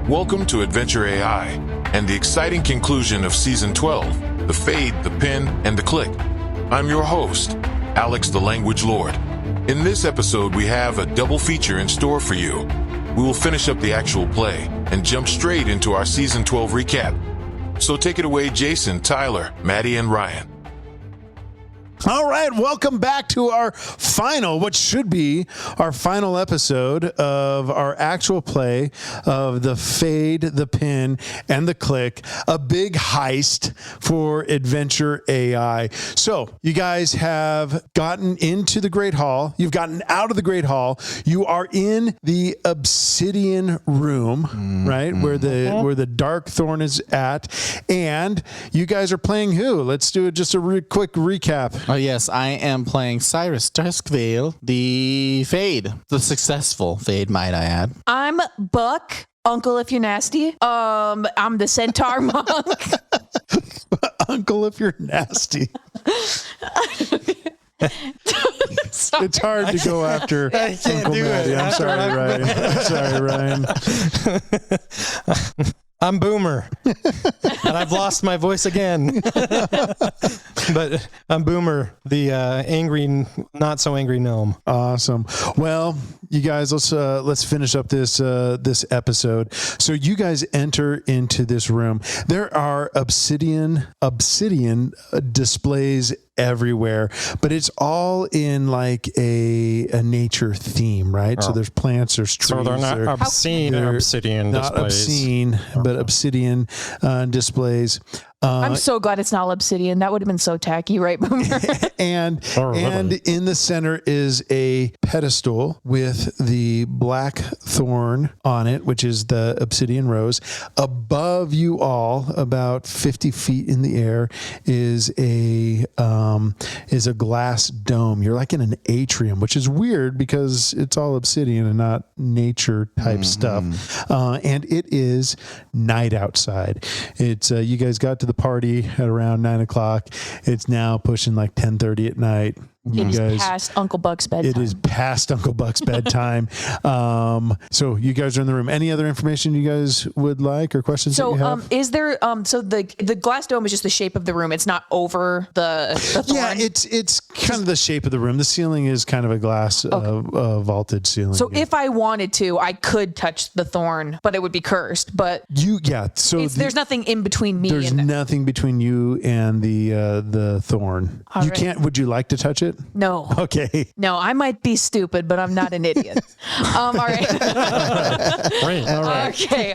Welcome to Adventure AI and the exciting conclusion of Season 12, The Fade, the Pin, and the Click. I'm your host, Alex the Language Lord. In this episode, we have a double feature in store for you. We will finish up the actual play and jump straight into our Season 12 recap. So take it away, Jason, Tyler, Maddy, and Ryan. All right, welcome back to our final, what should be our final episode of our actual play of The Fade, the Pin, and the Click, a big heist for Adventure AI. So you guys have gotten into the Great Hall. You've gotten out of the Great Hall. You are in the Obsidian Room, right, where the Dark Thorn is at, and you guys are playing who? Let's do just a quick recap. Oh, yes, I am playing Cyrus Duskvale, the Fade. The successful Fade, might I add. I'm Buck, Uncle if you're nasty. I'm the Centaur monk. Uncle if you're nasty. It's hard to go after Uncle Maddy. I'm sorry, Ryan. I'm Boomer, and I've lost my voice again. But I'm Boomer, the angry, not so angry gnome. Awesome. Well, you guys, let's finish up this episode. So you guys enter into this room. There are obsidian displays everywhere, but it's all in like a nature theme, right? Oh. So there's plants, there's trees. So they're not obscene obsidian displays. Not obscene, but obsidian displays. I'm so glad it's not obsidian. That would have been so tacky, right, Boomer? and in the center is a pedestal with the black thorn on it, which is the obsidian rose. Above you all, about 50 feet in the air, is a glass dome. You're like in an atrium, which is weird because it's all obsidian and not nature type stuff. And it is night outside. It's you guys got to the party at around 9:00. It's now pushing like 10:30 at night. It is past Uncle Buck's bedtime. It is past Uncle Buck's bedtime. So you guys are in the room. Any other information you guys would like or questions that you have? Is there, so the glass dome is just the shape of the room. It's not over the thorn. Yeah, it's kind of the shape of the room. The ceiling is kind of a glass vaulted ceiling. So if I wanted to, I could touch the thorn, but it would be cursed. But there's nothing in between me. There's nothing between you and the thorn. All you right. can't. Would you like to touch it? No. Okay. No, I might be stupid, but I'm not an idiot. All right. All right. Okay.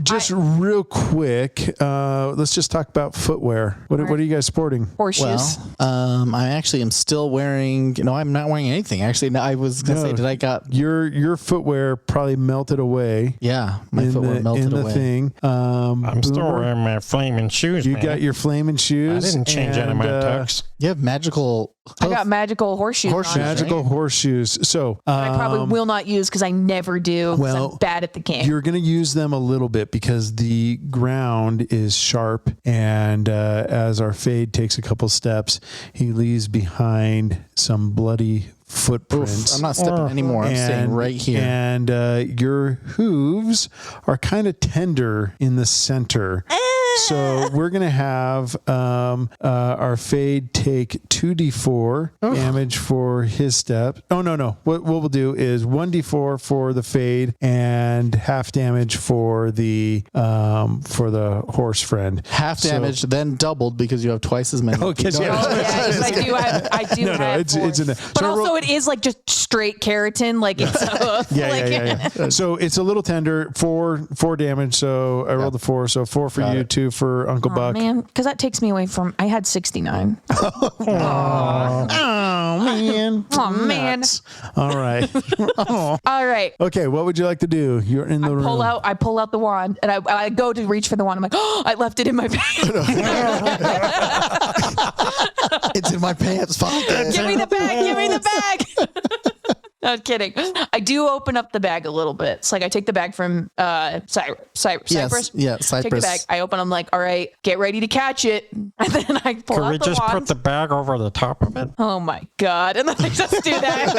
Just real quick, let's just talk about footwear. What are you guys sporting? Horseshoes. Well, I actually am still wearing. No, I'm not wearing anything. Actually, no, I was gonna say, did I got your footwear probably melted away? Yeah, my footwear melted away. In the thing. I'm still wearing my flaming shoes. You got your flaming shoes. I didn't change out of my tux. You have magical. I got magical horseshoes. Magical horseshoes. So I probably will not use because I never do. Well, I'm bad at the game. You're going to use them a little bit because the ground is sharp, and as our Fade takes a couple steps, he leaves behind some bloody footprints. I'm not stepping anymore. I'm staying right here. And your hooves are kind of tender in the center. So we're going to have our Fade take 2d4 damage for his step. Oh, no. What we'll do is 1d4 for the Fade and half damage for the horse friend. Half damage, then doubled because you have twice as many. Oh, because I do have it's in there. But also it is like just straight keratin. Like it's yeah. So it's a little tender. 4 damage. So I rolled a 4. So 4 for you, 2 for Uncle Buck. Man, because that takes me away from. I had 69. Oh man. All right. All right. Okay. What would you like to do? You're in the room. I pull out the wand and I go to reach for the wand. I'm like, I left it in my pants. It's in my pants pocket. Give me the bag. Not kidding. I do open up the bag a little bit. It's like I take the bag from Cypress. Yeah, Cypress. Take the bag. I open. I'm like, all right, get ready to catch it. And then I pull out the wand. Can we just put the bag over the top of it? Oh my God. And then I just do that.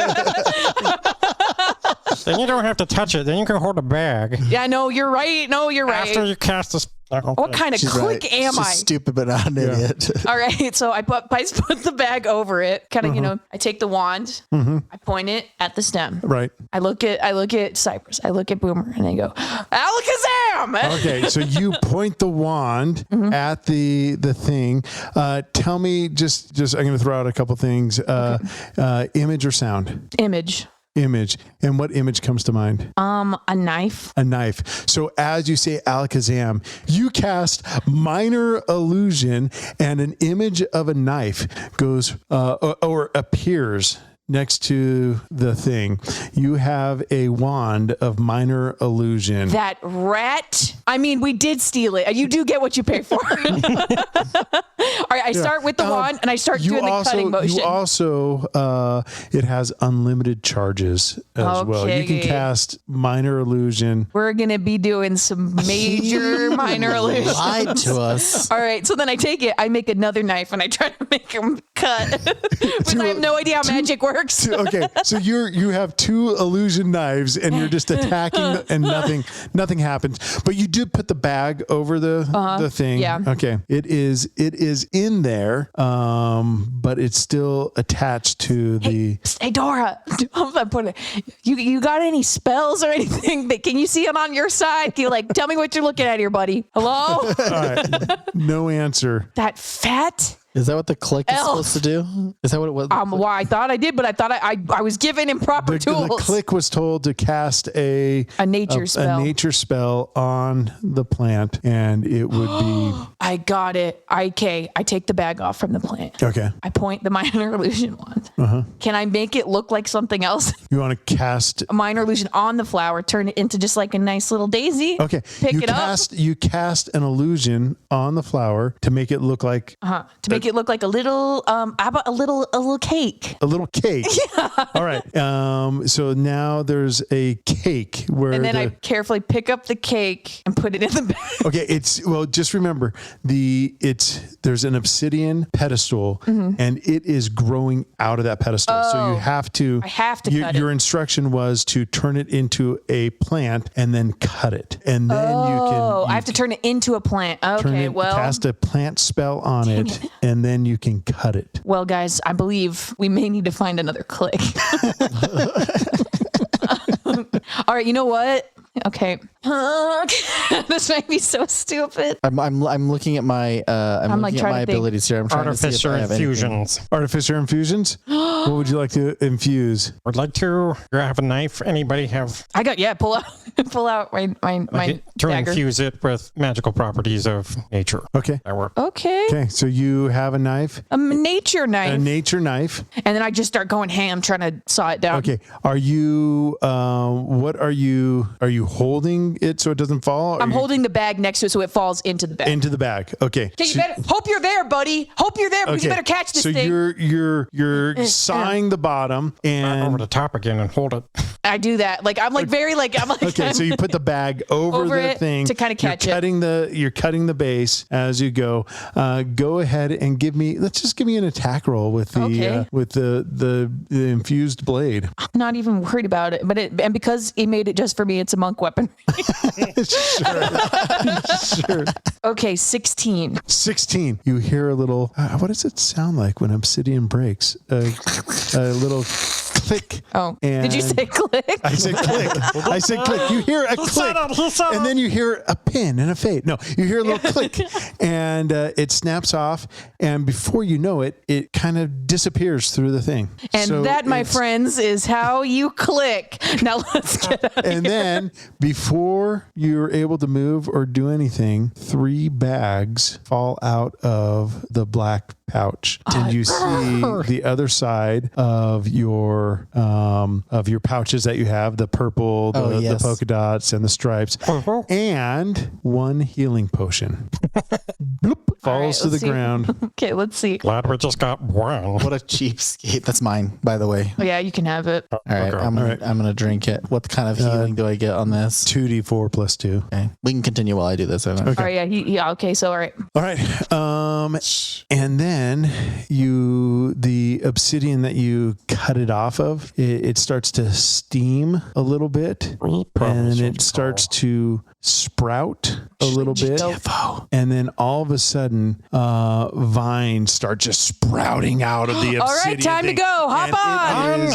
Then you don't have to touch it. Then you can hold a bag. Yeah, no, you're right. After you cast this. What kind of click am I? She's stupid, but not an idiot. All right, so I put the bag over it. Kind of, I take the wand, I point it at the stem. Right. I look at Cypress. I look at Boomer, and I go, Alakazam! Okay, so you point the wand at the thing. Tell me, just I'm going to throw out a couple things. Image or sound? Image. And what image comes to mind? A knife. A knife. So as you say Alakazam, you cast minor illusion, and an image of a knife goes or appears next to the thing. You have a wand of minor illusion. That rat. I mean, we did steal it. You do get what you pay for. All right, I start with the wand and I start doing the cutting motion. You also, it has unlimited charges as well. You can cast minor illusion. We're going to be doing some major minor illusions. Lied to us. All right, so then I take it, I make another knife and I try to make him cut. Because I have no idea how magic works. Okay, so you have two illusion knives and you're just attacking and nothing happens. But you did put the bag over the thing. Yeah. Okay. It is in there, but it's still attached to the. Hey Dora, you got any spells or anything? Can you see it on your side? Can you tell me what you're looking at here, buddy? Hello? All right. No answer. That fat. Is that what the click is supposed to do? Is that what it was? Well, I thought I did, but I thought I was given improper tools. The click was told to cast a nature spell on the plant, and it would be. I got it. I take the bag off from the plant. Okay. I point the minor illusion wand. Can I make it look like something else? You want to cast a minor illusion on the flower, turn it into just like a nice little daisy. Okay. You cast an illusion on the flower to make it look like. Make it look like a little how about a little cake. A little cake. Yeah. All right. So now there's a cake and then I carefully pick up the cake and put it in the bag. Okay, just remember there's an obsidian pedestal and it is growing out of that pedestal. So you have to cut it. Your instruction was to turn it into a plant and then cut it. And then I have to turn it into a plant. Okay, cast a plant spell on it and then you can cut it. Well, guys, I believe we may need to find another click. All right, you know what? Okay. This might be so stupid. I'm looking at my abilities here. I'm trying to see if I have infusions. Artificer infusions? What would you like to infuse? Would like to grab a knife. Anybody have? I got pull out my to dagger. Infuse it with magical properties of nature. Okay. That works. Okay, so you have a knife. A nature knife. A nature knife. And then I just start going ham trying to saw it down. Okay. Are you what are you holding it so it doesn't fall? I'm holding the bag next to it so it falls into the bag. Into the bag. Okay. You better hope you're there, buddy. Hope you're there because you better catch this thing. So you're sawing the bottom and over the top again and hold it. I do that. Okay, so you put the bag over the thing to kind of catch it. You're cutting the base as you go. Go ahead and give me an attack roll with the infused blade. I'm not even worried about it, and because he made it just for me, it's a monk weapon. Sure. Okay, 16. 16. You hear a little. What does it sound like when obsidian breaks? A little click. Oh, did you say click? I said click. You hear a click, and then you hear a pin and a fade. No, you hear a little click, and it snaps off, and before you know it, it kind of disappears through the thing. And that, my friends, is how you click. Now let's get out of And here. then before you're able to move or do anything, 3 bags fall out of the black pouch, and you see the other side of your pouches that you have, the purple, the polka dots, and the stripes, and 1 healing potion. Bloop. falls to the ground. Okay, let's see. Glad we just got one. What a cheapskate. That's mine, by the way. Oh, yeah, you can have it. All right, Okay. I'm gonna drink it. What kind of healing do I get on this? 2d4 plus 2. Okay, we can continue while I do this. Okay. All right, yeah, okay, so all right. All right. And then the obsidian that you cut it off of, it starts to steam a little bit, and it starts to sprout a little bit, and then all of a sudden, vines start just sprouting out of the obsidian. All right, time to go. Hop on.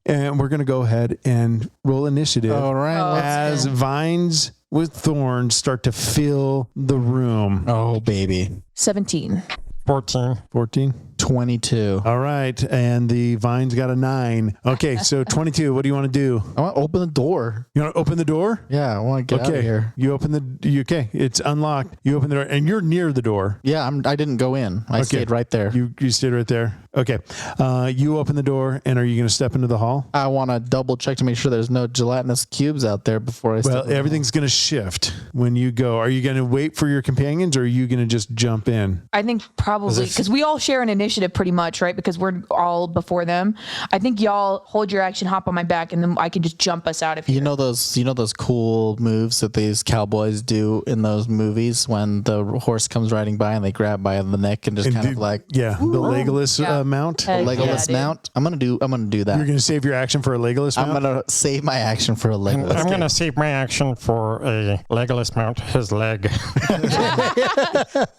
And we're gonna go ahead and roll initiative. All right. As vines with thorns start to fill the room. Oh, baby. 17. 14. 14. 22. All right. And the vines got a 9. Okay. So 22. What do you want to do? I want to open the door. You want to open the door? Yeah, I want to get out of here. You open okay. It's unlocked. You open the door and you're near the door. Yeah, I didn't go in. I stayed right there. You stayed right there. Okay. You open the door and are you going to step into the hall? I want to double check to make sure there's no gelatinous cubes out there before I step Well, everything's going to shift when you go. Are you going to wait for your companions or are you going to just jump in? I think probably because we all share an initiative pretty much, right? Because we're all before them. I think y'all hold your action, hop on my back, and then I can just jump us out of here. You know those cool moves that these cowboys do in those movies when the horse comes riding by and they grab by the neck and just kind of like the Legolas mount. Heck Legolas yeah, mount. I'm gonna do that. You're going to save your action for a Legolas mount? I'm gonna save my action for a Legolas. I'm going to save my action for a Legolas mount his leg.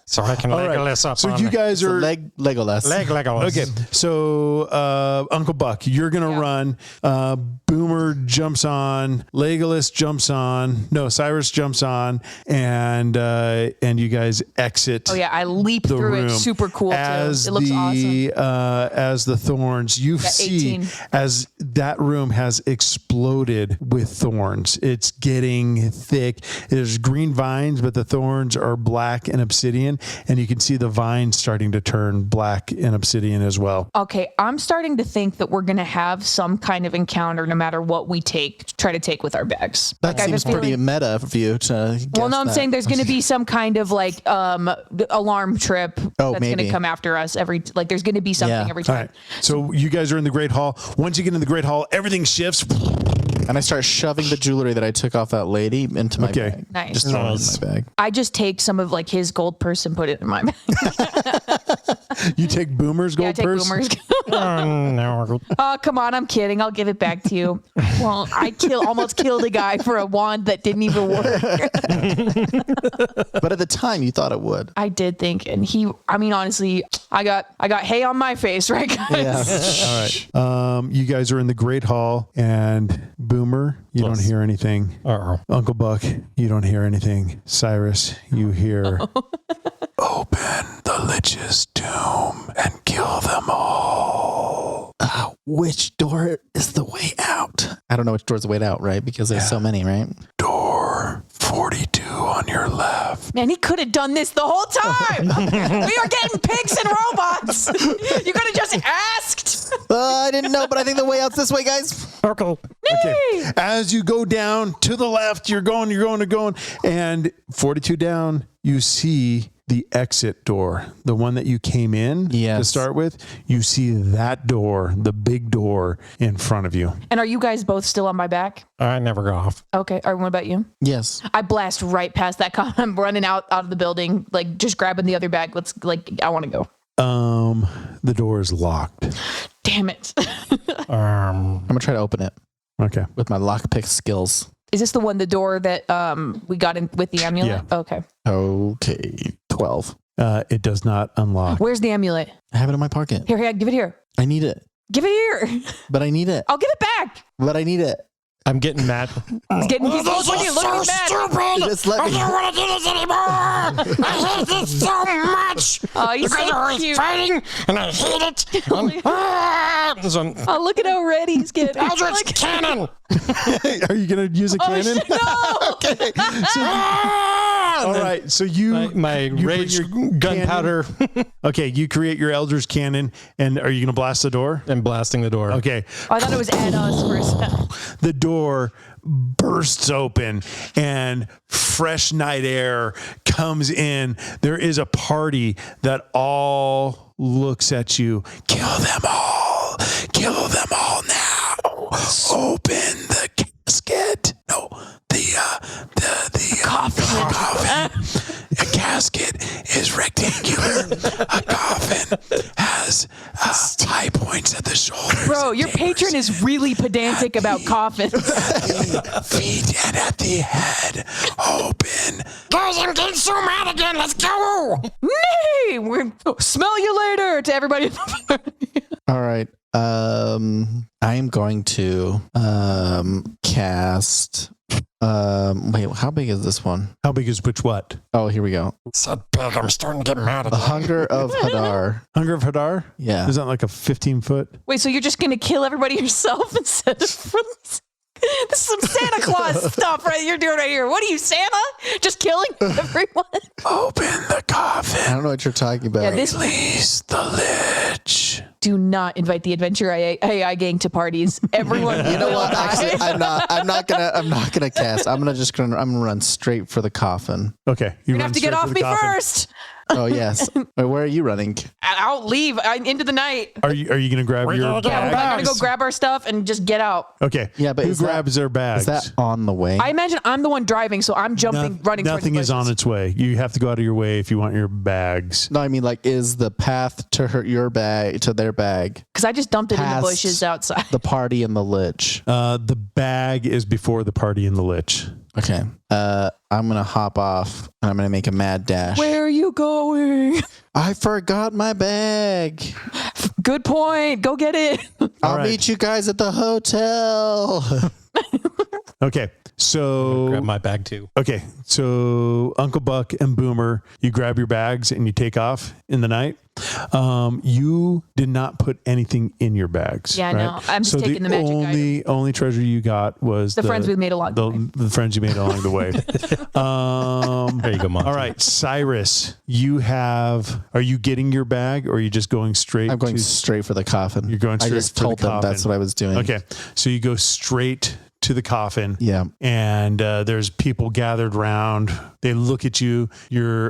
So I can Legolas up So on you guys are... Legolas. leg Legolas. Okay, so Uncle Buck, you're gonna run. Boomer jumps on. Legolas jumps on. No, Cyrus jumps on, and you guys exit. Oh yeah, I leap the through room. it. Super cool too. It looks awesome. As the thorns, you see 18. as that room has exploded with thorns. It's getting thick. There's green vines, but the thorns are black and obsidian, and you can see the vines starting to turn black and obsidian as well. Okay, I'm starting to think that we're going to have some kind of encounter no matter what we try to take with our bags. That seems pretty meta for you to guess. Well, no, I'm that. saying there's going to be some kind of like alarm trip that's going to maybe. come after us there's going to be something every time. All right. So you guys are in the Great Hall. Once you get in the Great Hall, everything shifts. And I start shoving the jewelry that I took off that lady into my bag. Nice. Just throw it in my bag. I just take some of like his gold purse and put it in my bag. You take Boomer's gold I take purse? Boomer's. Oh, no. Oh, come on. I'm kidding. I'll give it back to you. Well, I almost killed a guy for a wand that didn't even work. But at the time, you thought it would. I did think, and honestly, I got hay on my face, right, guys? Yeah. All right. You guys are in the Great Hall, and Boomer, you don't hear anything. Uh-oh. Uncle Buck, you don't hear anything. Cyrus, you hear, open the Lich's tomb and kill them all. Which door is the way out? I don't know which door's the way out, right? Because there's so many, right? Door 42 on your left. Man, he could have done this the whole time. We are getting pigs and robots. You could have just asked. I didn't know, but I think the way out's this way, guys. Okay. Okay. As you go down to the left, you're going, and 42 down, you see the exit door, the one that you came in to start with. You see that door, the big door in front of you. And are you guys both still on my back? I never go off. Okay. Or what about you? Yes. I blast right past that cop. I'm running out of the building, like just grabbing the other bag. I want to go. The door is locked. Damn it. I'm going to try to open it. Okay. With my lockpick skills. Is this the door that we got in with the amulet? Yeah. Okay. Okay. 12. It does not unlock. Where's the amulet? I have it in my pocket. Here, give it here. I need it. Give it here. But I need it. I'll give it back. But I need it. I'm getting mad. He's looking mad. Stupid! Just let I me- don't want to do this anymore! I hate this so much! Oh, he's You guys so are always cute. fighting, and I hate it! So, Oh, look at how red he's getting. Eldritch Cannon! Are you going to use a cannon? No. Okay. All right, so my rage gunpowder. Okay, you create your Eldritch Cannon, and are you going to blast the door? And blasting the door. Okay. I thought it was at us for a second. The door bursts open and fresh night air comes in. There is a party that all looks at you. Kill them all. Kill them all now. Open the casket. No, the coffin. A casket is rectangular. A coffin has high points at the shoulders. Bro, your patron is really pedantic about coffins. Feet and at the head. Open. Guys, I'm getting so mad again. Let's go. Nay, we'll smell you later to everybody. All right. I'm going to cast. Wait, how big is this one? How big is which what? Oh, here we go. So big, I'm starting to get mad The again. Hunger of Hadar. Hunger of Hadar? Yeah. Is that like a 15-foot? Wait, so you're just going to kill everybody yourself instead of... This is some Santa Claus stuff you're doing right here. What are you, Santa? Just killing everyone? Open the coffin. I don't know what you're talking about. Yeah, this Release the lich. do not invite the Adventure AI gang to parties. Everyone, You know what? Actually, I'm not gonna cast. I'm gonna run straight for the coffin. Okay. You're gonna have to get off me first. Oh yes. Wait, where are you running? I'll leave into the night. Are you going to grab your gonna go Yeah, we're bag? gonna go grab our stuff and just get out. Okay. Yeah, but who is that- grabs their bags? Is that on the way? I imagine I'm the one driving, so I'm jumping, running. Nothing is on its way. You have to go out of your way if you want your bags. No, I mean like, is the path to your bag to their bag Because I just dumped it in the past bushes outside. the party and the lich? The bag is before the party and the lich. Okay. I'm gonna hop off and I'm gonna make a mad dash. Where are you going? I forgot my bag. Good point. Go get it. I'll right. meet you guys at the hotel. Okay. So Grab my bag too. Okay, so Uncle Buck and Boomer, you grab your bags and you take off in the night. You did not put anything in your bags. Yeah, right? no, I'm just taking the magic only treasure you got was The friends we made along the way. the friends you made along the way. There you go, Mom. All right, Cyrus, are you getting your bag or are you just going straight? I'm going straight for the coffin. You're going I straight just for the told them coffin. that's what I was doing. Okay, so you go straight to the coffin. Yeah. And there's people gathered around. They look at you.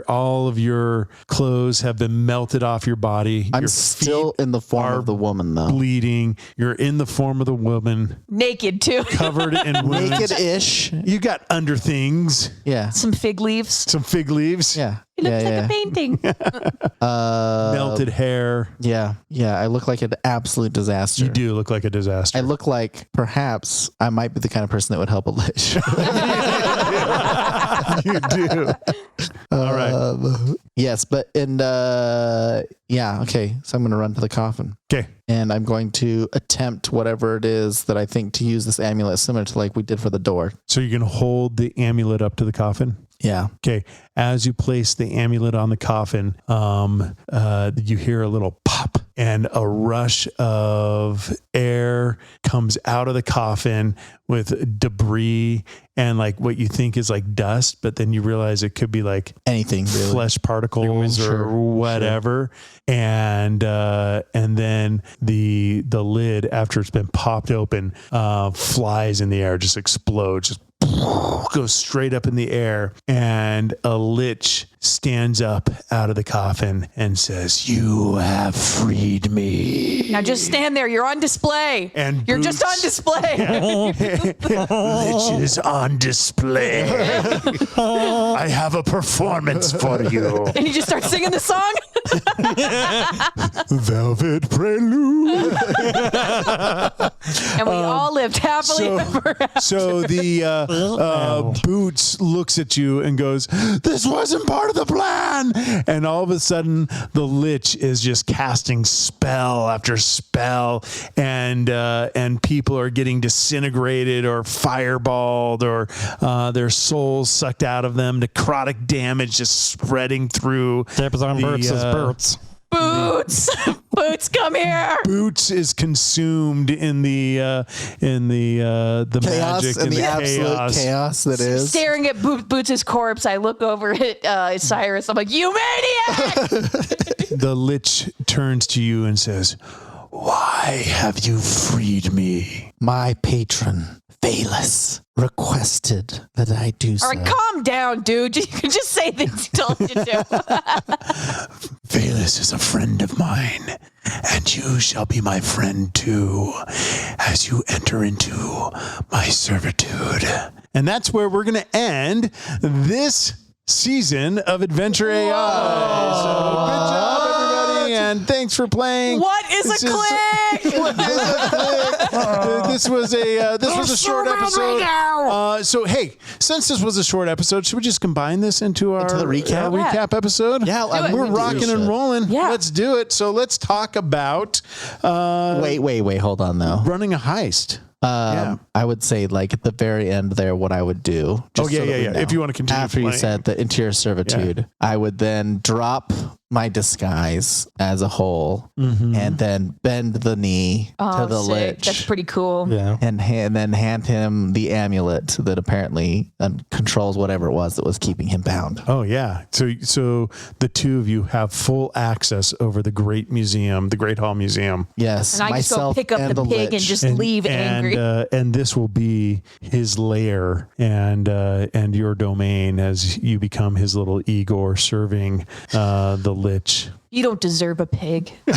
All of your clothes have been melted off your body. I'm Your still feet in the form are of the woman though. bleeding. You're in the form of the woman, Naked too. covered in wounds. Naked-ish. You got under things, Yeah. Some fig leaves. some fig leaves, Yeah. It looks yeah, like a painting. melted hair. Yeah. Yeah. I look like an absolute disaster. You do look like a disaster. I look like perhaps I might be the kind of person that would help a lich. You do. All right. Yes, but yeah, okay. So I'm going to run to the coffin. Okay. And I'm going to attempt whatever it is that I think to use this amulet similar to like we did for the door. So you're going to hold the amulet up to the coffin? Yeah. Okay. As you place the amulet on the coffin, you hear a little pop and a rush of air comes out of the coffin with debris and like what you think is like dust, but then you realize it could be like Anything really. flesh particles Sure, or whatever. And then the lid, after it's been popped open, flies in the air, just explodes, just goes straight up in the air, and a lich stands up out of the coffin and says, "You have freed me." Now just stand there. You're on display. And you're just on Boots- display. Lich is on display. I have a performance for you. And you just start singing the song. Velvet Prelude. And we all lived happily ever after. So the Boots looks at you and goes, "This wasn't part of the plan." And all of a sudden, the lich is just casting spell after spell, and people are getting disintegrated or fireballed, or their souls sucked out of them. Necrotic damage just spreading through Tips on Boots' boots. Boots, Boots, come here. Boots is consumed in the Chaos magic and and the the absolute chaos that is. Staring at Boots' corpse, I look over at Cyrus. I'm like, you maniac! The Lich turns to you and says, "Why have you freed me?" My patron, Valus, requested that I do so. All right, calm down, dude. You can just say things he told you to. Valus is a friend of mine, and you shall be my friend too, as you enter into my servitude. And that's where we're going to end this season of Adventure AI. So good job, everybody, and thanks for playing. What is a click? What is a click? This was a short episode. So hey, since this was a short episode, should we just combine this into our the recap? recap episode? Yeah, we're rocking and rolling. Yeah. Let's do it. So let's talk about Wait, hold on though. running a heist. Yeah. I would say like at the very end there, what I would do. Oh, yeah. If you want to continue After you playing. said the interior servitude, I would then drop my disguise as a whole and then bend the knee to the sick. Lich. That's pretty cool. Yeah. And then hand him the amulet that apparently controls whatever it was that was keeping him bound. Oh yeah. So the two of you have full access over the Great Museum, the Great Hall Museum. Yes, And I just go myself pick up and the pig and Lich. just leave angry. And this will be his lair and your domain as you become his little Igor serving the Lich. You don't deserve a pig. All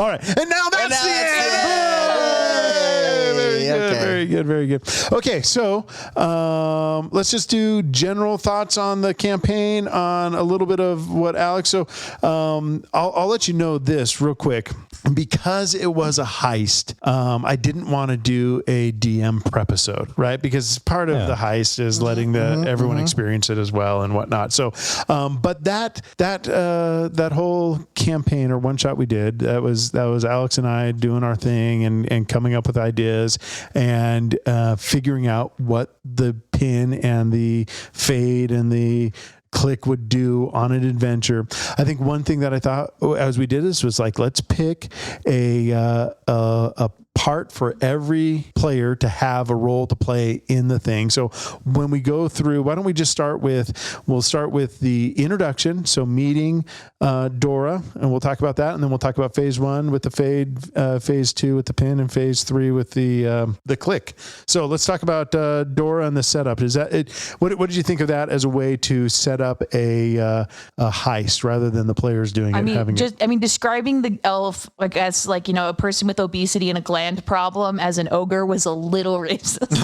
right, and now that's the end. Very good. Okay, so let's just do general thoughts on the campaign, on a little bit of what Alex. So I'll let you know this real quick. Because it was a heist, I didn't want to do a DM episode, right? Because part of the heist is letting everyone experience it as well and whatnot. So, but that whole campaign or one shot we did, that was Alex and I doing our thing and coming up with ideas and figuring out what the pin and the fade and the click would do on an adventure. I think one thing that I thought as we did this was like, let's pick a part for every player to have a role to play in the thing. So when we go through, why don't we just we'll start with the introduction. So meeting Dora, and we'll talk about that. And then we'll talk about phase 1 with the fade, phase 2 with the pin, and phase 3 with the click. So let's talk about Dora and the setup. Is that it? What did you think of that as a way to set up a heist rather than the players doing it? Describing the elf as a person with obesity and a gland problem as an ogre was a little racist.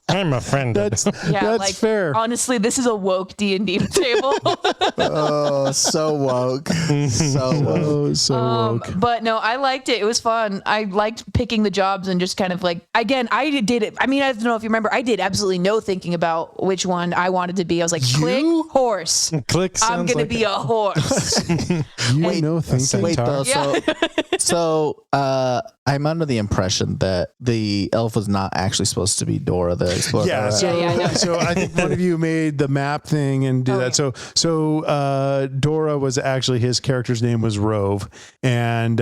I'm offended. That's fair. Honestly, this is a woke D&D table. Oh, so woke. So woke. So woke. But no, I liked it. It was fun. I liked picking the jobs and just kind of again, I did it. I mean, I don't know if you remember, I did absolutely no thinking about which one I wanted to be. I was like, click, horse. Click I'm going to be a horse. Wait though. Yeah. So I'm under the impression that the elf was not actually supposed to be Dora the Explorer. Yeah, so I think one of you made the map thing and did that. Yeah. So Dora was actually, his character's name was Rove, and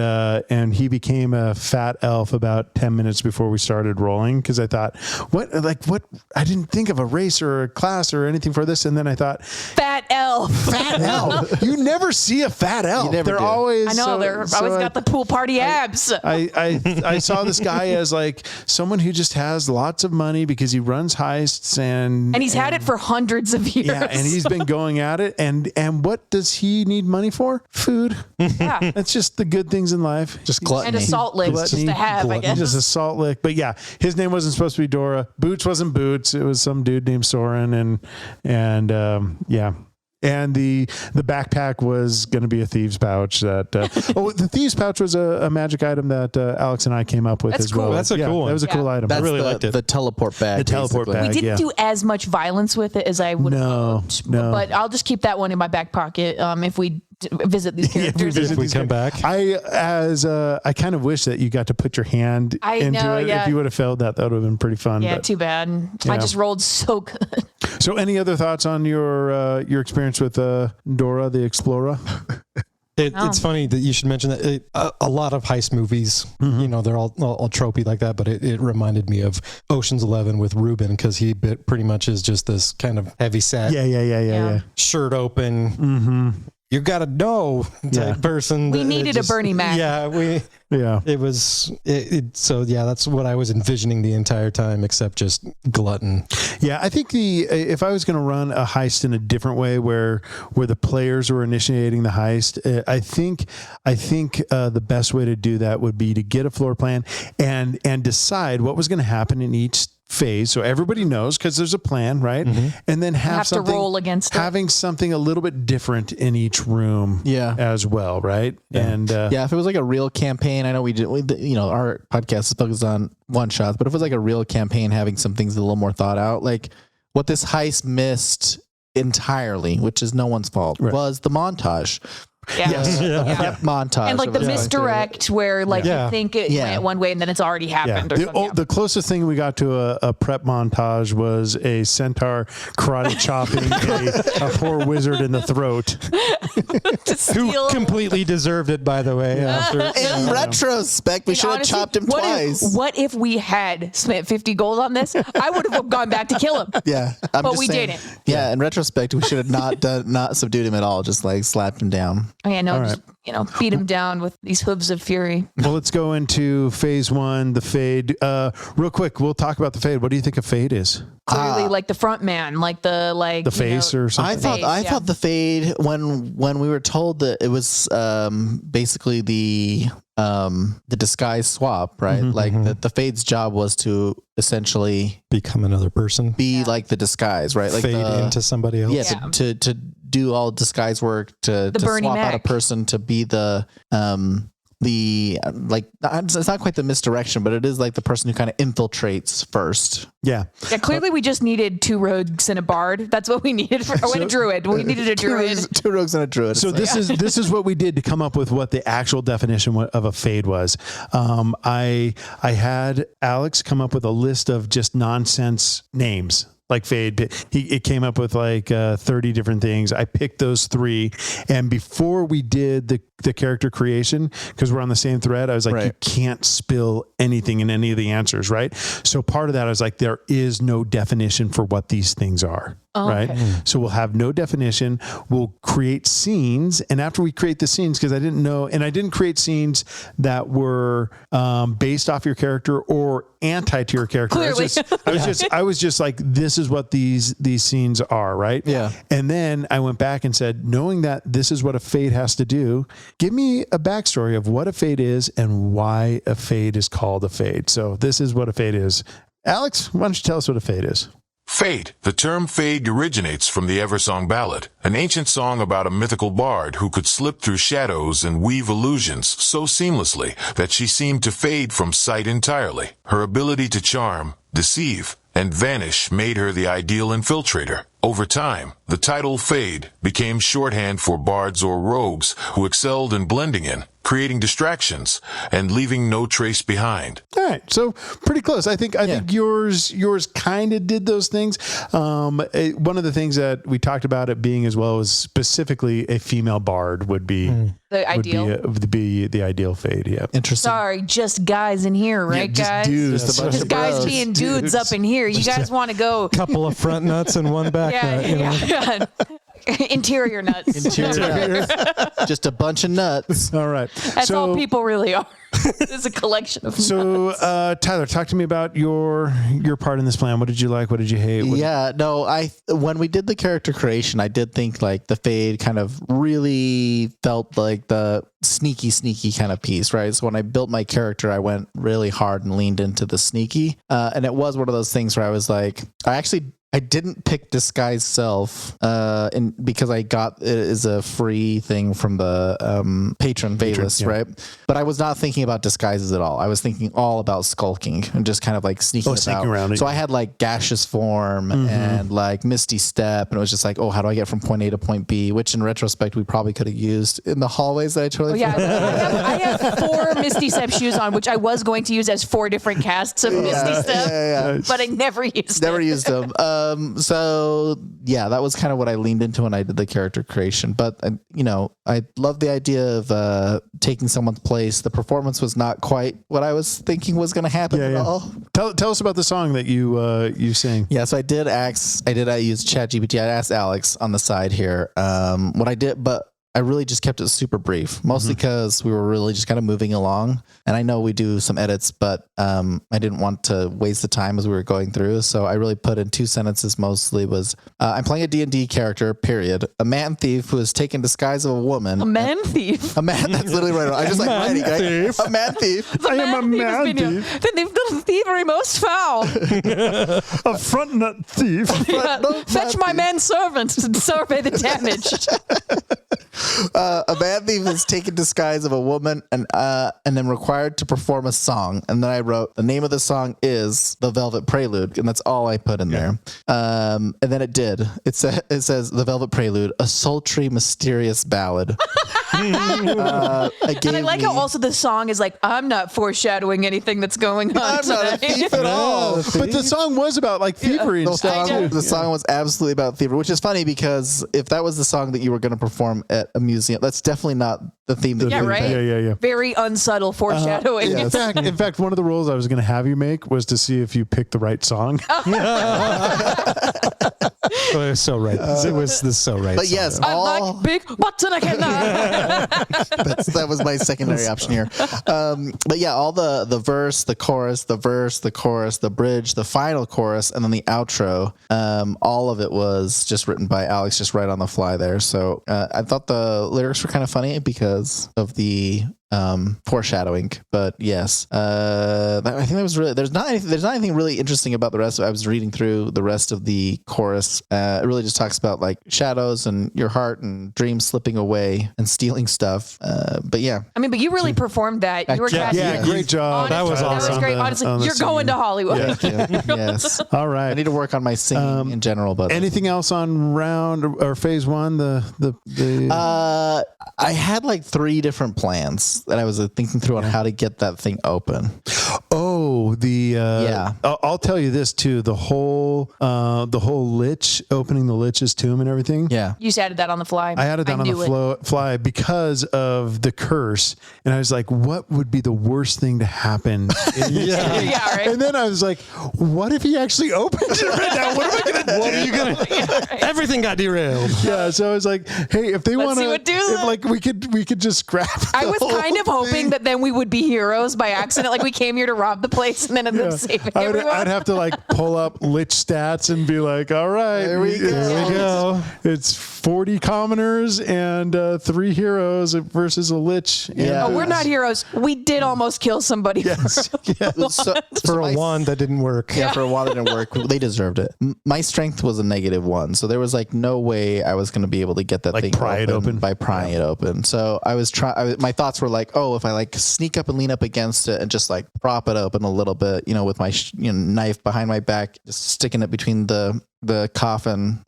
he became a fat elf about 10 minutes before we started rolling, because I thought, what I didn't think of a race or a class or anything for this, and then I thought, Fat elf. fat elf. You never see a fat elf. They're do. always. I know, they're always got the pool party abs. I saw this guy as like someone who just has lots of money because he runs heists and he's had it for hundreds of years. Yeah, and he's been going at it. And what does he need money for? Food. Yeah. That's just the good things in life. Just gluttony. And a salt lick just to have, I guess. Just a salt lick. But yeah, his name wasn't supposed to be Dora. Boots wasn't Boots. It was some dude named Soren. And yeah. And the backpack was going to be a thieves pouch. The thieves pouch was a magic item that Alex and I came up with That's as cool. well. That's a cool one. That was a cool item. That's I really liked it. The teleport bag. The teleport basically. bag. We didn't do as much violence with it as I would have hoped. No. But I'll just keep that one in my back pocket if we visit these characters. If we come back. I kind of wish that you got to put your hand into it. Yeah. If you would have failed that would have been pretty fun. Yeah, but, too bad. I just rolled so good. So, any other thoughts on your experience with Dora the Explorer? It's funny that you should mention that. A lot of heist movies, they're all tropey like that, but it reminded me of Ocean's 11 with Ruben, because he pretty much is just this kind of heavy set, shirt open, you gotta know type person. We needed a Bernie Mac. It was so that's what I was envisioning the entire time, except just glutton. Yeah, I think if I was going to run a heist in a different way, where the players were initiating the heist, I think the best way to do that would be to get a floor plan and decide what was going to happen in each phase, so everybody knows, because there's a plan, right? And then have something to roll against having something a little bit different in each room, as well, right? And if it was like a real campaign, I know our podcast is focused on one shots, but if it was like a real campaign, having some things a little more thought out, like what this heist missed entirely, which is no one's fault, was the montage. Montage and like the misdirect where you think it went one way and then it's already happened. The closest thing we got to a prep montage was a centaur karate chopping a poor wizard in the throat, who completely deserved it, by the way. In retrospect, we should have chopped him twice. What if we had spent 50 gold on this? I would have gone back to kill him. But we didn't. In retrospect, we should have not subdued him at all. Just like slapped him down. Just, beat him down with these hooves of fury. Well, let's go into phase one, the fade. Real quick, we'll talk about the fade. What do you think a fade is? Clearly, like the front man, like the face or something. I thought the fade, when we were told that it was basically the disguise swap, right? The fade's job was to essentially become another person, be like the disguise, right? Like fade into somebody else. To do all disguise work, to swap out a person to be it's not quite the misdirection, but it is like the person who kind of infiltrates first. Clearly we just needed 2 rogues and a bard. That's what we needed a druid. We needed a druid. 2 rogues and a druid. So this is what we did to come up with what the actual definition of a fade was. I had Alex come up with a list of just nonsense names. Like fade, it came up with like 30 different things. I picked those 3, and before we did the character creation, because we're on the same thread, I was like, you can't spill anything in any of the answers, right? So part of that, I was like, there is no definition for what these things are. Right. So we'll have no definition. We'll create scenes. And after we create the scenes, because I didn't know, and I didn't create scenes that were based off your character or anti to your character. Clearly. I was just like, this is what these scenes are. Right. Yeah. And then I went back and said, knowing that this is what a fade has to do, give me a backstory of what a fade is and why a fade is called a fade. So this is what a fade is. Alex, why don't you tell us what a fade is? Fade. The term fade originates from the Eversong Ballad, an ancient song about a mythical bard who could slip through shadows and weave illusions so seamlessly that she seemed to fade from sight entirely. Her ability to charm, deceive, and vanish made her the ideal infiltrator. Over time, the title fade became shorthand for bards or rogues who excelled in blending in, creating distractions, and leaving no trace behind. All right, so pretty close. I think yours kind of did those things. One of the things that we talked about it being as well was specifically a female bard would be the ideal. Would be the ideal fade. Yeah, interesting. Sorry, just guys in here, right, guys? Dudes, just guys being dudes up in here. You guys want to go? Couple of front nuts and one back nut. Interior nuts. Just a bunch of nuts. All right. That's all people really are. It's a collection of nuts. So, Tyler, talk to me about your part in this plan. What did you like? What did you hate? When we did the character creation, I did think like the fade kind of really felt like the sneaky kind of piece, right? So when I built my character, I went really hard and leaned into the sneaky. And it was one of those things where I was like, I didn't pick disguise self because I got it as a free thing from the patron Valus, right? But I was not thinking about disguises at all. I was thinking all about skulking and just kind of like sneaking around. So I had like gaseous form and like misty step, and it was just like, how do I get from point A to point B? Which in retrospect we probably could have used in the hallways that I totally forgot. I have 4 misty step shoes on, which I was going to use as 4 different casts of misty step, but I never used them. So yeah, that was kind of what I leaned into when I did the character creation. But I love the idea of taking someone's place. The performance was not quite what I was thinking was going to happen at all. Tell us about the song that you sang. Yeah, so I use ChatGPT. I asked Alex on the side here what I did, but I really just kept it super brief, mostly because we were really just kind of moving along. And I know we do some edits, but I didn't want to waste the time as we were going through. So I really put in 2 sentences mostly was, I'm playing a D&D character, period. A man thief who is taken disguise of a woman. A man thief. A man, that's literally right. I just like writing. A man thief. I am a man thief. The thievery most foul. A front nut thief. Fetch my man servants and survey the damage. A man thief is taken disguise of a woman and then required to perform a song. And then I wrote the name of the song is The Velvet Prelude, and that's all I put in there. And then it did. It says The Velvet Prelude, a sultry, mysterious ballad. And I like how also the song is like, I'm not foreshadowing anything that's going on. I'm not a thief at all. But the song was about like thievery and stuff. The song was absolutely about thievery, which is funny because if that was the song that you were going to perform at a museum, that's definitely not the theme. Yeah, right? Yeah. Very unsubtle foreshadowing. In fact, one of the rules I was going to have you make was to see if you picked the right song. Oh, it was so right. It was so right. But yes, I like big butts and I cannot. that was my secondary option here. But yeah, all the verse, the chorus, the verse, the chorus, the bridge, the final chorus, and then the outro. All of it was just written by Alex, just right on the fly there. So I thought the lyrics were kind of funny because of the foreshadowing, but yes, I think that was really, there's not anything really interesting about the rest of it. I was reading through the rest of the chorus. It really just talks about like shadows and your heart and dreams slipping away and stealing stuff. But yeah, I mean, but you really performed that. You were yeah, great job. Honestly, That was awesome. That was great. Honestly, you're going to Hollywood. Yes. All right. I need to work on my singing in general, but anything else on round or phase 1? I had like 3 different plans that I was thinking through on how to get that thing open. Oh, yeah. I'll tell you this too. The whole lich, opening the lich's tomb and everything. Yeah. You just added that on the fly. I added that on the fly because of the curse. And I was like, what would be the worst thing to happen? Yeah, right. And then I was like, what if he actually opens it right now? What am I going to do? What are you going to Everything got derailed. Yeah. So I was like, hey, if they want to, if like we could just scrap. I was kind of hoping that then we would be heroes by accident. Like we came here to rob the place and then end up saving everyone. I'd have to like pull up lich stats and be like, all right, There we go. It's 40 commoners and 3 heroes versus a lich. Yeah. Oh, we're not heroes. We did almost kill somebody. Yes. For a wand that didn't work. Yeah, for a while that didn't work. They deserved it. My strength was a -1, so there was like no way I was going to be able to get that thing pry it open by prying it open. So I was my thoughts were like, oh, if I like sneak up and lean up against it and just like prop it open a little bit, with my knife behind my back, just sticking it between the coffin,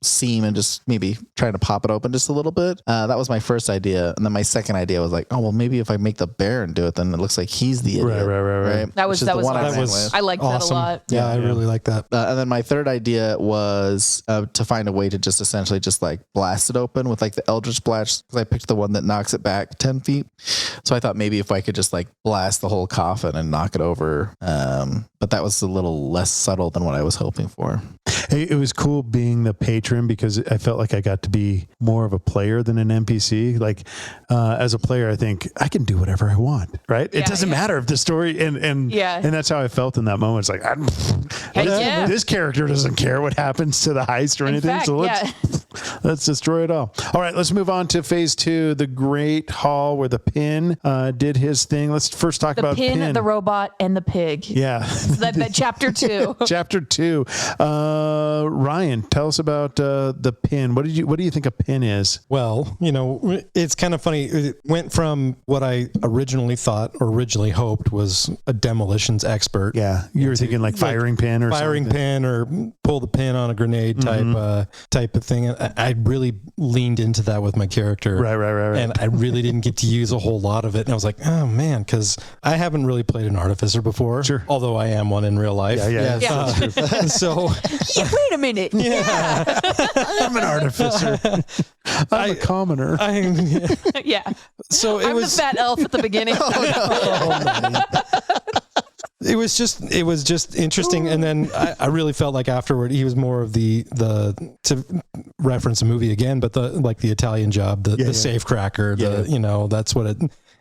seam and just maybe trying to pop it open just a little bit. That was my first idea. And then my second idea was like, oh, well, maybe if I make the Baron do it, then it looks like he's the idiot. Right. That was awesome. I liked that a lot. Yeah, I really like that. And then my third idea was to find a way to just essentially just like blast it open with like the Eldritch Blast, because I picked the one that knocks it back 10 feet. So I thought maybe if I could just like blast the whole coffin and knock it over. But that was a little less subtle than what I was hoping for. Hey, it was cool being the patron because I felt like I got to be more of a player than an NPC. Like as a player, I think I can do whatever I want, right? It doesn't matter if the story and that's how I felt in that moment. It's like this character doesn't care what happens to the heist or anything. Fact, so let's destroy it all. All right, let's move on to phase 2, the Great Hall where the Pin did his thing. Let's first talk about Pin, the robot, and the pig. Yeah, that chapter 2. Chapter 2. Ryan, tell us about the Pin. What do you think a Pin is? Well, it's kind of funny. It went from what I originally hoped was a demolitions expert. Yeah, you were thinking like firing pin or firing something. pin or pull the pin on a grenade type of thing. I really leaned into that with my character. Right. And I really didn't get to use a whole lot of it. And I was like, oh man, because I haven't really played an artificer before. Sure. Although I am one in real life. Yeah. So Wait a minute. yeah. I'm an artificer. I'm a commoner. Yeah. So I'm the fat elf at the beginning. It was just interesting, and then I really felt like afterward he was more of the to reference a movie again, but the Italian Job, the safe cracker, that's what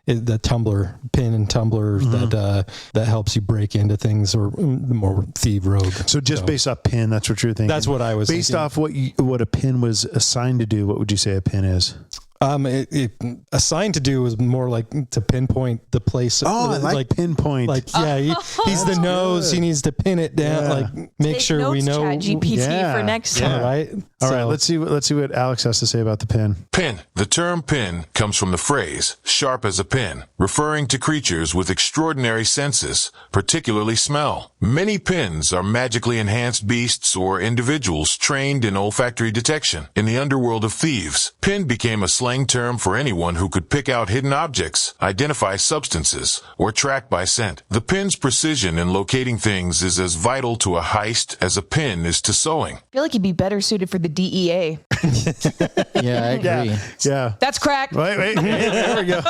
the tumbler pin and tumbler that helps you break into things, or the more thief rogue. So just based off pin, that's what you're thinking. That's what I was based thinking. off what a pin was assigned to do. What would you say a pin is? It assigned to do was more like to pinpoint the place. Oh, I like pinpoint. Like, he's the nose. He needs to pin it down. Like, make Take sure notes, we know. ChatGPT for next time. Right. All right. Let's see what Alex has to say about the pin. Pin. The term pin comes from the phrase sharp as a pin, referring to creatures with extraordinary senses, particularly smell. Many pins are magically enhanced beasts or individuals trained in olfactory detection. In the underworld of thieves, pin became a slang term for anyone who could pick out hidden objects, identify substances, or track by scent. The pin's precision in locating things is as vital to a heist as a pin is to sewing. I feel like he'd be better suited for the DEA. Yeah, I agree. Yeah. That's crack. Wait. There we go.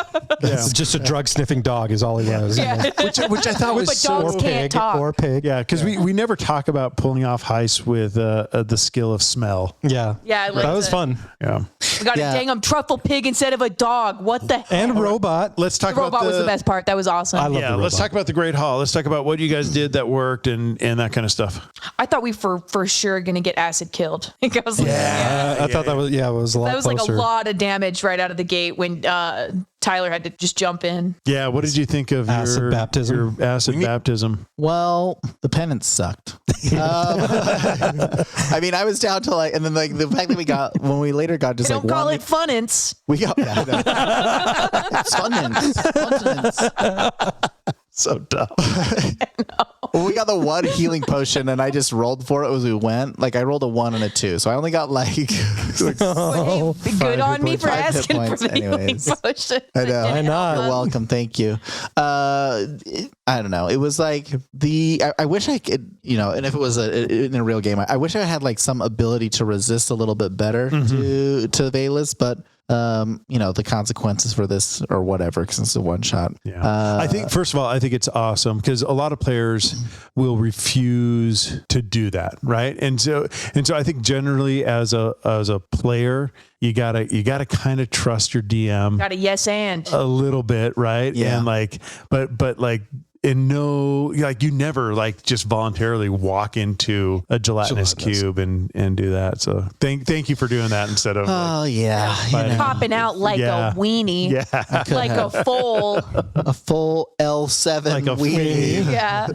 It's just a drug sniffing dog is all he was. Yeah. Which I thought was But so dogs can't talk. Or pig. Yeah, because we never talk about pulling off heists with the skill of smell. Yeah. Yeah, I liked that was it. fun. Yeah. We got a dang truffle pig instead of a dog. What the heck? And robot. Let's talk The about robot was the best part. That was awesome. I love the let's robot. talk about the Great Hall. Let's talk about what you guys did that worked and that kind of stuff. I thought we for sure going to get acid killed. I was like, I thought that was it was a lot that was closer. like a lot of damage right out of the gate when Tyler had to just jump in. Yeah, what did you think of Acid baptism? Your acid baptism? Well, the penance sucked. I mean, I was down to like, and then like the fact that when we later got just They like don't call one, it funance. we got Funnance. So dumb. Well, we got the one healing potion, and I just rolled for it as we went. Like I rolled a 1 and a 2, so I only got like Well, hey, good on me for 5 hit asking for points the healing anyways. potion. I know. Why not? You're welcome. Thank you. I don't know. It was like I wish I could, and if it was in a real game, I wish I had like some ability to resist a little bit better to Valus, but the consequences for this or whatever, because it's a one shot. Yeah. I think, first of all, I think it's awesome because a lot of players will refuse to do that. Right. And so I think generally as a player, you gotta kind of trust your DM. Got a yes and. A little bit. Right. Yeah. And like, but like, and you never like just voluntarily walk into a gelatinous cube and do that. So thank you for doing that instead of Popping out like a weenie. Yeah. Like a full. a full L7 Like a weenie. Yeah.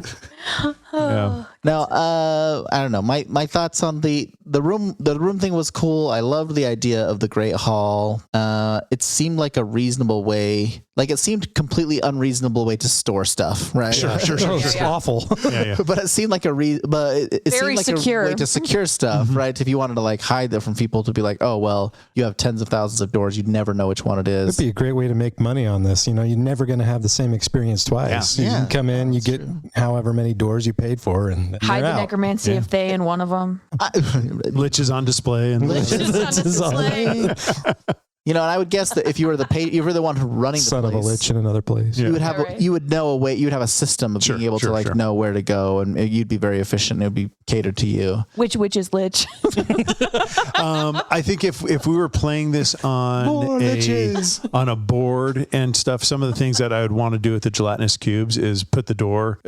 Yeah. Now, I don't know. My thoughts on the room. The room thing was cool. I loved the idea of the Great Hall. It seemed like a reasonable way. Like it seemed completely unreasonable way to store stuff, right? Sure. It's awful. Yeah. But it seemed like it Very seemed like secure. a way to secure stuff, right? If you wanted to like hide that from people, to be like, oh well, you have tens of thousands of doors, you'd never know which one it is. It'd be a great way to make money on this. You're never going to have the same experience twice. Yeah. You Yeah. can come in, you get however many doors you paid for, and Hide you're the out. necromancy of Thay in one of them. Lich is on display and And I would guess that if you were the one running the Son place, of a lich in another place. you would have right. you would know a way. You would have a system of being able to know where to go, and you'd be very efficient. It would be catered to you. Which is lich? I think if we were playing this on a board and stuff, some of the things that I would want to do with the gelatinous cubes is put the door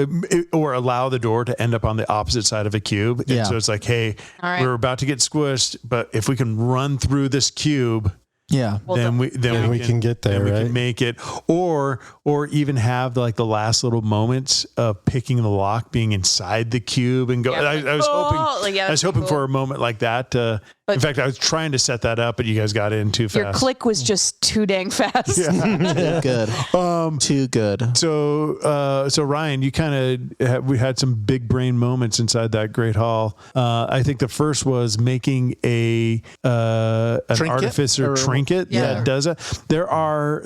or allow the door to end up on the opposite side of a cube. Yeah. And so it's like, hey, All right. we're about to get squished, but if we can run through this cube Yeah. then we can get there, then we right? can make it, or even have like the last little moments of picking the lock, being inside the cube and go. Yeah, I was hoping, yeah, I was hoping for a moment like that. In fact, I was trying to set that up, but you guys got in too fast. Your click was just too dang fast. Too good. Too good. So Ryan, you kind of we had some big brain moments inside that great hall. I think the first was making an artificer trinket that does it. There are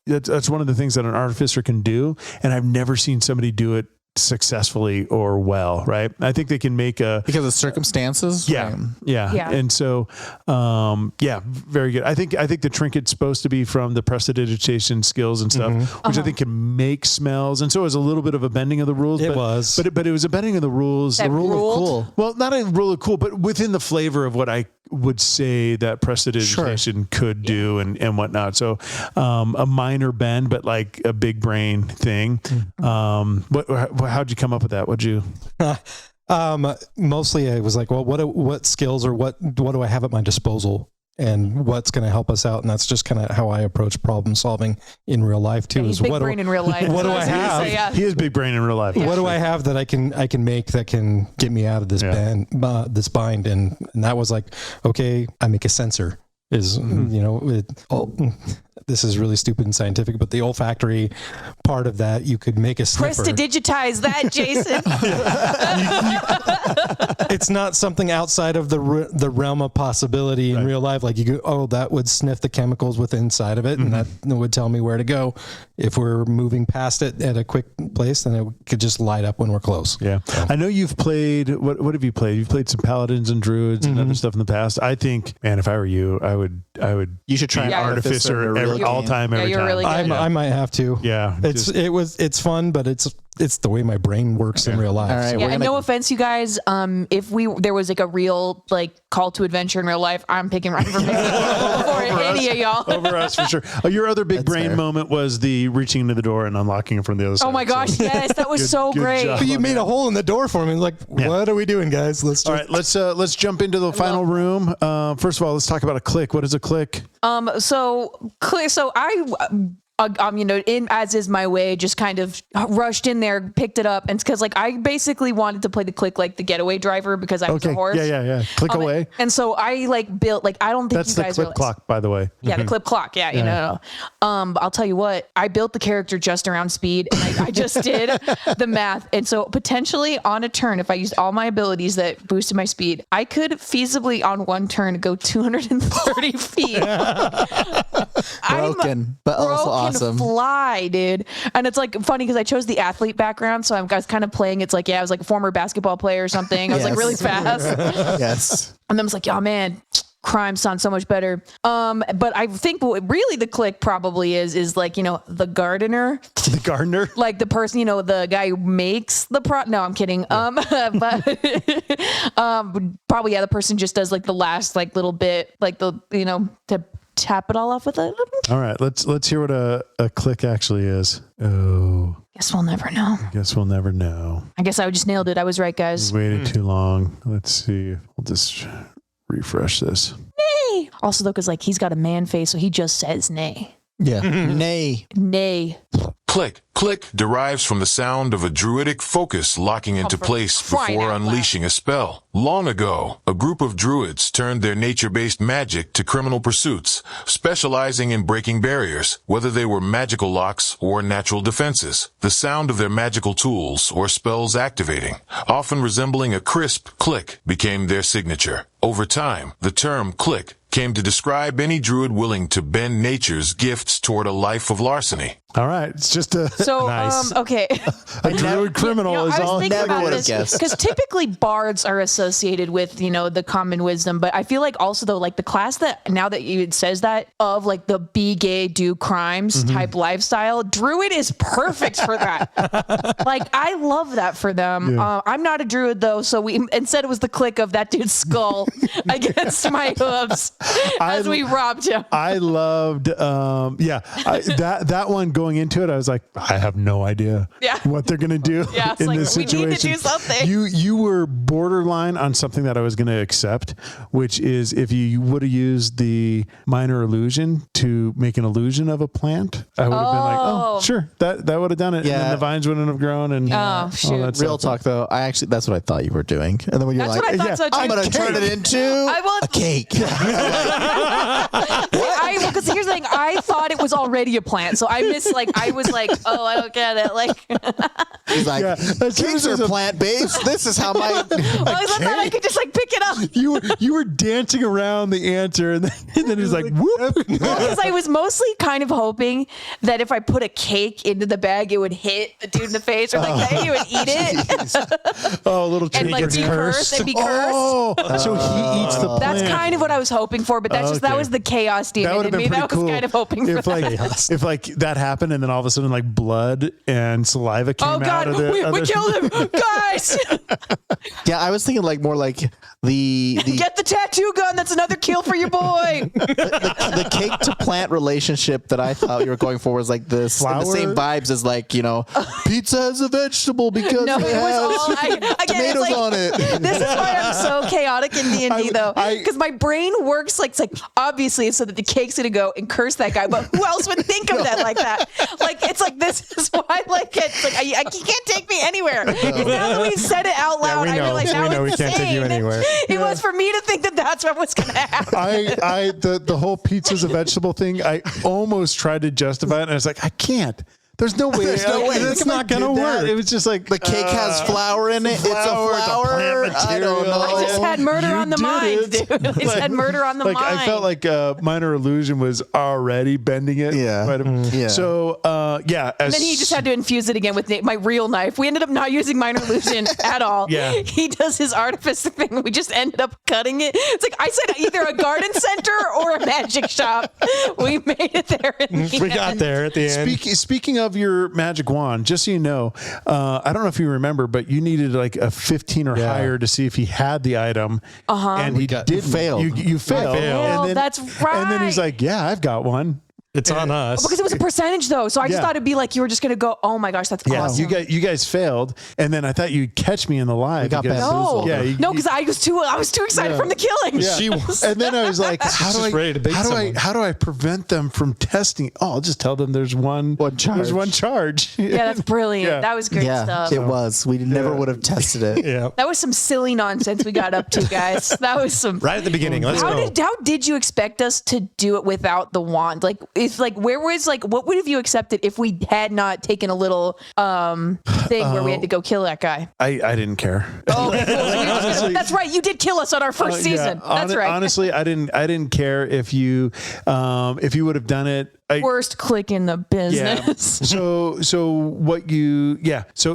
that's one of the things that an artificer can do, and I've never seen somebody do it successfully or well, right? I think they can make because of circumstances. Yeah. And so, very good. I think the trinket's supposed to be from the prestidigitation skills and stuff, which I think can make smells. And so it was a little bit of a bending of the rules. But it was a bending of the rules. That the rule ruled? of cool. Well, not a rule of cool, but within the flavor of what I would say that prestidigitation could do and whatnot. So a minor bend, but like a big brain thing. How'd you come up with that? What'd you? Mostly I was like, well, what skills or what do I have at my disposal and what's going to help us out? And that's just kind of how I approach problem solving in real life too. He's big brain in real life. What do I have? Yeah. He is big brain in real life. What do I have that I can make that can get me out of this this bind? And that was like, okay, I make a sensor. This is really stupid and scientific, but the olfactory part of that, you could make a sniffer. Prestidigitize that, Jason. It's not something outside of the realm of possibility in real life. Like you go, oh, that would sniff the chemicals within inside of it, and that would tell me where to go. If we're moving past it at a quick place, then it could just light up when we're close. Yeah. So. I know you've played, what have you played? You've played some paladins and druids and other stuff in the past. I think, man, if I were you, I would. You should try an artificer all time, every time. Really good. I might have to. Yeah. It's fun, but it's the way my brain works in real life. All right, and no offense, you guys. If there was like a real like call to adventure in real life, I'm picking Ryan for me before any of y'all. Over us for sure. Your other big brain moment was the reaching into the door and unlocking it from the other side. Oh my gosh, yes, that was so great. job. But you made a hole in the door for me. Like, what are we doing, guys? Let's jump into the final room. First of all, let's talk about a click. What is a click? So as is my way, just kind of rushed in there, picked it up, and because like I basically wanted to play the click like the getaway driver because I was a horse. Yeah. Click away. And so I like built like I don't think That's you guys the clip clock, by the way. Yeah, the clip clock. Yeah, you know. But I'll tell you what, I built the character just around speed, and I just did the math. And so potentially on a turn, if I used all my abilities that boosted my speed, I could feasibly on one turn go 230 feet. Broken, but also awesome. Fly, dude. And it's like funny because I chose the athlete background, so I was kind of playing. It's like, I was like a former basketball player or something. I was like really fast. Yes. And then I was like, oh man, crime sounds so much better. But I think what really the click probably is like, the gardener. The gardener? Like the person, the guy who makes the no, I'm kidding. But probably, the person just does like the last like little bit, like to tap it all off with it. All right, let's hear what a click actually is. Oh. Guess we'll never know. Guess we'll never know. I guess I just nailed it. I was right, guys. We waited too long. Let's see. We'll just refresh this. Nay. Also, though, because like he's got a man face, so he just says nay. Yeah. Nay. Click. Click derives from the sound of a druidic focus locking into place before unleashing a spell. Long ago, a group of druids turned their nature-based magic to criminal pursuits, specializing in breaking barriers, whether they were magical locks or natural defenses. The sound of their magical tools or spells activating, often resembling a crisp click, became their signature. Over time, the term click came to describe any druid willing to bend nature's gifts toward a life of larceny. All right, it's just a nice. Okay. A druid criminal is all. Never would have guessed. Because typically bards are associated with the common wisdom, but I feel like also though like the class that now that it says that of like the be gay do crimes type lifestyle, druid is perfect for that. Like I love that for them. Yeah. I'm not a druid though, so instead it was the click of that dude's skull against my hooves. as we robbed him. I loved, that one going into it. I was like, I have no idea what they're going to do It's in like, this we situation. need to do something. You were borderline on something that I was going to accept, which is if you would have used the minor illusion to make an illusion of a plant, I would have been like, oh, sure, that would have done it. And then the vines wouldn't have grown. And all that Real stuff. talk though, that's what I thought you were doing. And then when you're That's like, what I thought so too. I'm going to turn it into a cake. Because here's the thing, I thought it was already a plant, so I was like, oh, I don't get it. Like, He's like, cakes are plant-based. This is how my... I thought I could just like pick it up. You were dancing around the answer, and then he's like, whoop. Because I was mostly kind of hoping that if I put a cake into the bag, it would hit the dude in the face, or like that he would eat it. Oh, a little and like be cursed and be cursed. Oh, so he eats the plant. That's kind of what I was hoping for, but that's that was the chaos demon in me. That was kind of hoping for that. If like that happened, and then all of a sudden like blood and saliva came out of the we killed him, guys. Yeah, I was thinking like more like the get the tattoo gun. That's another kill for your boy. the cake to plant relationship that I thought you were going for was like this, the same vibes as like, pizza is a vegetable because No, it it was has tomatoes on it. This is why I'm so chaotic in D&D though, because my brain works like, it's like obviously so that the cake's gonna go and curse that guy, but who else would think of that like that? Like it's like this is why like it's like you can't take me anywhere. Because now that we said it out loud, we I know. realize that We know was we can't take you insane. anywhere. It was for me to think that that's what was gonna happen. The whole pizza's a vegetable thing. I almost tried to justify it, and I was like, I can't. There's no way. It's not going to work. It was just like The cake has flour in it. It's a flour, it's a flour. plant I don't know. I just had murder on the mind, dude. I just had murder on the mind. I felt like minor illusion was already bending it. Yeah. So and then he just had to infuse it again with my real knife. We ended up not using minor illusion at all. Yeah. He does his artifice thing. We just ended up cutting it. It's like I said, either a garden center or a magic shop. We made it there in the We end. got there at the end. Speaking of your magic wand, just so you know, I don't know if you remember, but you needed like a 15 or higher to see if he had the item. And he did fail. You failed. failed. That's right. And then he's like, yeah, I've got one. It's on us. Because it was a percentage though. So I just thought it'd be like you were just going to go, oh my gosh, that's awesome. You guys failed. And then I thought you'd catch me in the lie. got because- bamboozled. No, because I was too excited from the killing. Yeah. She was. And then I was like, how do I prevent them from testing? Oh, I'll just tell them there's one charge. There's one charge. Yeah, that's brilliant. Yeah. That was great Yeah, stuff. it was. We never would have tested it. Yeah. That was some silly nonsense we got up to, guys. That was some. Right at the beginning. Let's go. How did you expect us to do it without the wand? Like, if like where was like what would have you accepted if we had not taken a little thing where we had to go kill that guy? I didn't care. Oh, okay. That's right. You did kill us on our first season. That's right. Honestly, I didn't care if you would have done it. Worst click in the business. So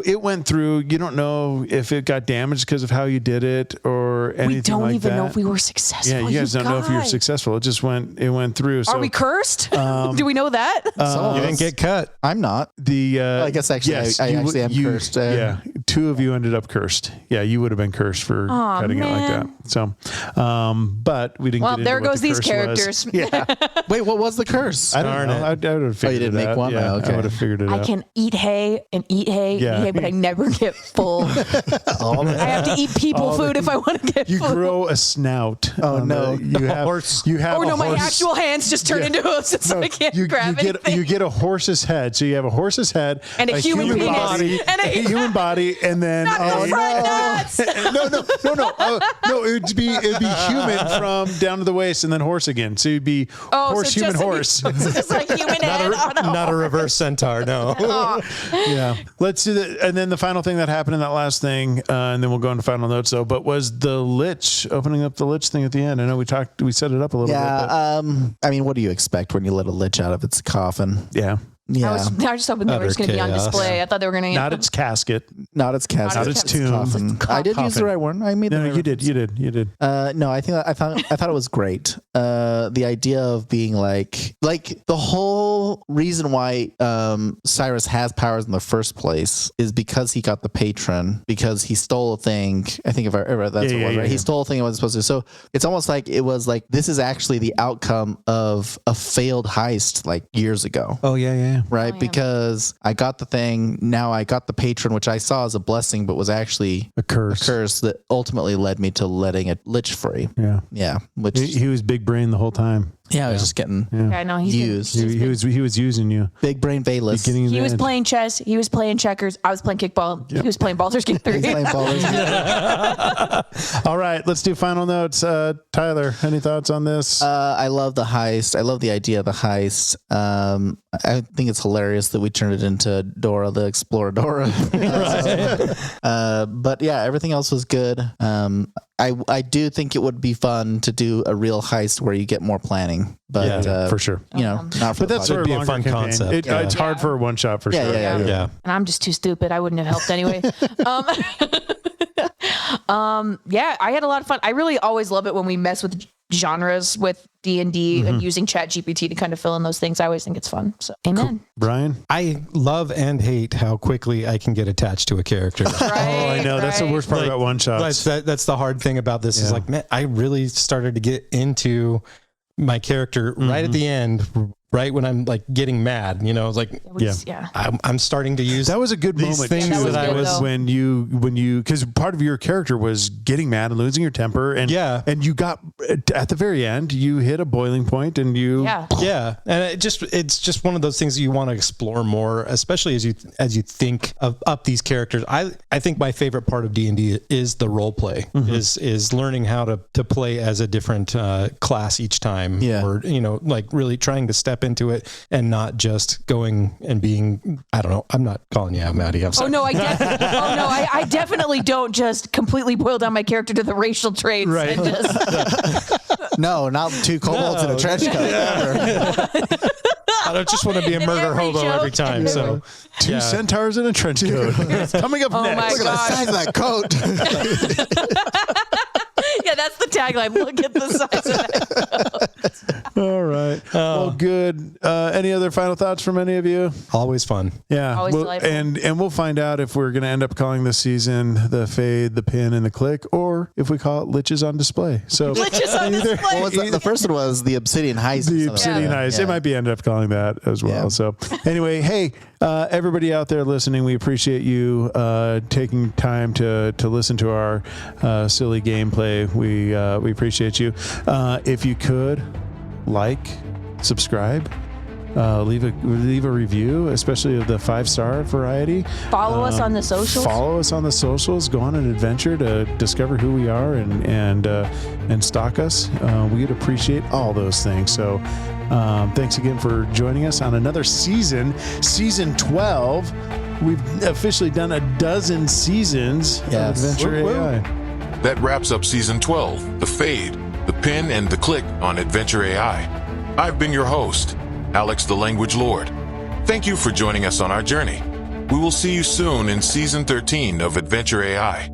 it went through. You don't know if it got damaged because of how you did it or anything. We don't like even that. know if we were successful. Yeah, you guys don't know if you were successful. It went through. So, Are we cursed? Do we know that? You didn't get cut. I'm not. I guess actually yes, I you actually am cursed. Yeah, two of you ended up cursed. Yeah, you would have been cursed for cutting it like that. So, but we didn't. Well, get there into what goes the these curse characters. Was. Yeah, Wait, what was the curse? I don't know. I would have figured you didn't it make out. one? Yeah, Oh, okay. I would have figured it I out. can eat hay and eat hay, Yeah. eat hay, but I never get full. I have to eat people food if I want to get You full. grow a snout. Oh, no. You have horse. You have. Oh a no, my horse. actual hands just turn into hoofs, so I can't grab anything. You get a horse's head. So you have a horse's head And a human penis. body, And a human body, and then Not the front nuts. no. It'd be human from down to the waist, and then horse again. So you'd be horse, human, horse. So just like human head on a Not a reverse centaur, no. Yeah. Let's do that. And then the final thing that happened in that last thing, and then we'll go into final notes though, but was the Lich, opening up the Lich thing at the end. I know we set it up a little bit. But, I mean, what do you expect when you let a lich out of its coffin? yeah. Yeah. I was just hoping they were just going to be on chaos. display. I thought they were going to Not its casket. Not its casket. Not its tomb. Coffin. I did use the right one. I made No, the right you did. You did. No, I thought it was great. the idea of being like the whole reason why Cyrus has powers in the first place is because he got the patron, because he stole a thing. I think if I remember, that's what it was, right? He stole a thing he wasn't supposed to. So it's almost like it was like this is actually the outcome of a failed heist like years ago. Oh yeah. Right, Oh, yeah. because I got the thing. Now I got the patron, which I saw as a blessing, but was actually A curse. that ultimately led me to letting it lich free. Yeah. Yeah, which He was big brain the whole time. I was just getting I know he's used. He was using you. Big brain Bayless. Beginning He and was end. playing chess. He was playing checkers. I was playing kickball. He was playing Baldur's Gate 3. He's playing Baldur's Gate. All right, let's do final notes. Tyler, any thoughts on this? I love the heist. I love the idea of the heist. I think it's hilarious that we turned it into Dora the Exploradora. But yeah, everything else was good. I do think it would be fun to do a real heist where you get more planning, but for sure. you know, not for But that's the for a be a longer fun campaign. concept. It's hard for a one shot for sure. Yeah. And I'm just too stupid. I wouldn't have helped anyway. Yeah, I had a lot of fun. I really always love it when we mess with genres with D&D and using Chat GPT to kind of fill in those things. I always think it's fun. So, amen. Brian? I love and hate how quickly I can get attached to a character. Oh, I know. That's the worst part Like, about one shots. That's the hard thing about this is Yeah. like, man, I really started to get into my character right at the end, right when I'm like getting mad, you know, like Yeah. I'm starting to use That was a good these moment things That was that I good, was though. when you because part of your character was getting mad and losing your temper and and you got at the very end you hit a boiling point and you Yeah, and it's just one of those things that you want to explore more, especially as you think of up these characters. I think my favorite part of D&D is the role play, is learning how to play as a different class each time, or you know, like really trying to step into it and not just going and being, I don't know, I'm not calling you out, Maddie. I'm sorry. I definitely don't just completely boil down my character to the racial traits. Right. And just, No, not two kobolds in a trench coat. I don't just want to be a murder every hobo joke. every time. So two centaurs in a trench coat. Coming up Oh my next. Look at the size of that coat. yeah, that's the tagline. Look at the size of that. All right. Well, good. Any other final thoughts from any of you? always fun. Yeah. Always delightful. and we'll find out if we're going to end up calling this season the Fade, the Pin, and the Click, or if we call it Liches on Display. So Liches on display. What was that? The first one was the Obsidian Heist. the or something Obsidian like that. Heist. It might be end up calling that as well. Yeah. So anyway, hey, everybody out there listening, we appreciate you taking time to listen to our silly gameplay. We appreciate you. If you could subscribe, leave a review, especially of the 5-star variety. Follow us on the socials. Follow us on the socials. Go on an adventure to discover who we are and stalk us. We'd appreciate all those things. So thanks again for joining us on another season 12. We've officially done a dozen seasons of Adventure AI. That wraps up Season 12, The Fade, The Pin, and The Click on Adventure AI. I've been your host, Alex the Language Lord. Thank you for joining us on our journey. We will see you soon in Season 13 of Adventure AI.